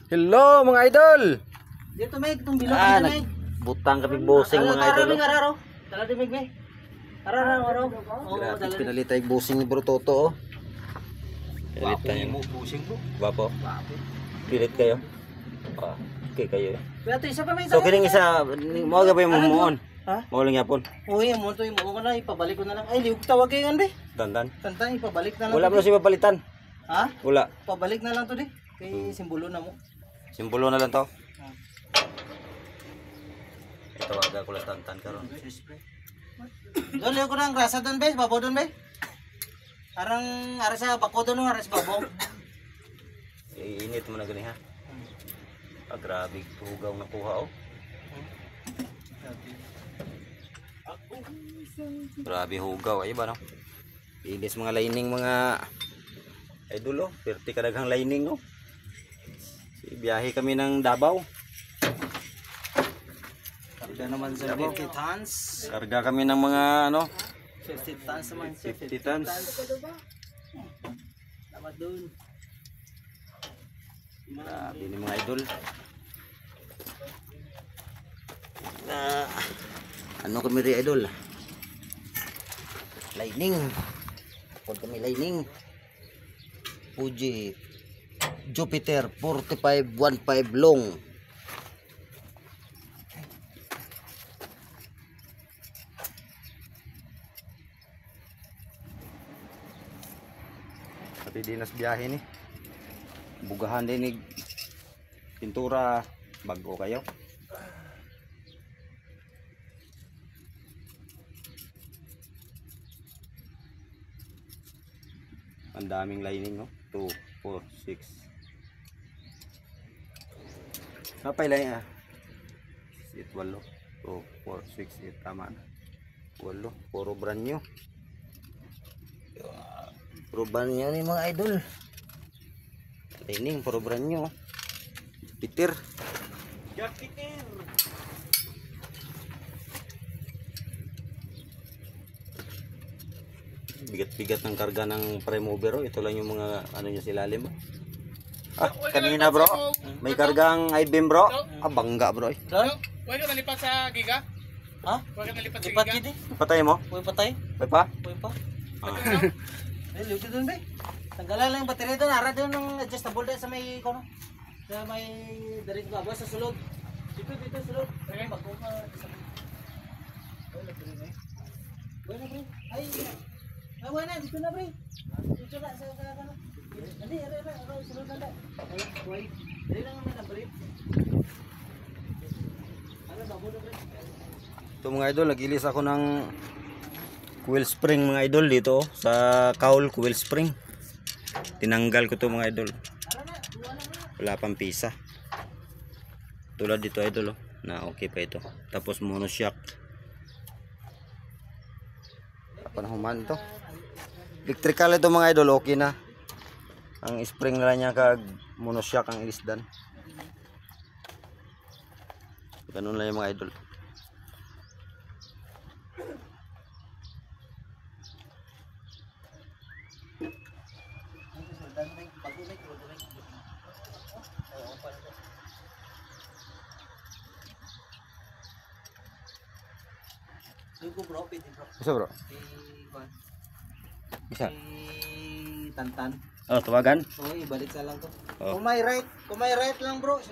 Hello mga idol. Dito may itong bilog na may. Butang kami bosing mga idol. Araro. Tala di mig may. Araro. Grabe pinalitay bosing ni Bro Toto. Pinalitay mo bosing mo. Bapo. Pilit kayo. Okay kayo. Pero isa pa may. So kining isa mo gabay mo muon. Ha? Maulang yapon. Uy, mo to mo ko na ipabalik ko na lang. Ay, liug tawag kayo be. Dandan. Tantan ipabalik na lang. Wala mo si papalitan. Ha? Wala. Pabalik na lang to di. Kay simbolo na mo. Simbolo na lang to. Ito aga ko lang tantan karon. Doon liug ko na ang grasa doon be, babaw doon be. Arang ara sa bako doon ara sa babaw. Iinit mo na gani ha. Grabe tugaw na kuha oh. Grabe hugaw ay ba no? Inis mga lining mga idol oh, perti kadaghang lining no. Biyahe kami ng Davao. Karga naman sa 50 tons. Karga kami ng mga ano? 50 tons naman. 50 tons. Tama doon. Grabe ni mga idol. Ano kami rin idol? Lining. Pag kami lining. Fuji Jupiter 4515 long. Pati dinas biyahe ni. Bugahan din ni pintura bago kayo. Ang daming lining no. 2, 4, 6. Kapay lang ah. 8, 8. 2, 4, 6, 8 tama na. 8. Puro brand new. Puro brand new ni mga idol. Lining puro brand new. Peter. Peter. Bigat-bigat ng karga ng premover. Ito lang yung mga ano niya silalim. Kanina bro, may kargang I-beam bro. Bangga bro. Doon? Huwag ka nalipat sa giga? Ha? Huwag ka nalipat sa Lipat giga? kiti. Patay mo? Uy patay. May pa? Uy pa. Ay, liug doon be. Tanggalan lang yung battery doon. Ara doon ng adjustable doon sa may kono. Sa may direct babaw sa sulod. Dito sulod. Ay, bago ka. Ay, battery na. Buena pre. Ay, buena dito na pre. Dito na sa ano. Dali, sulod na. Ay, dali lang naman ang brief. Ano bago na pre? Ito mga idol, nagilis ako ng coil spring mga idol dito sa Kaul coil spring. Tinanggal ko to mga idol. Wala pang pisa. Tulad dito idol oh, na okay pa ito. Tapos monoshock. Panahuman to. Electrical ito mga idol, okay na. Ang spring na niya kag monoshock ang isdan. Ganun lang yung mga idol. Lugo bro, pwede bro. Isa bro? Isa? Tantan. Oh, tawagan? Oo, ibalik sa lang to. Oh. Kung may right lang bro.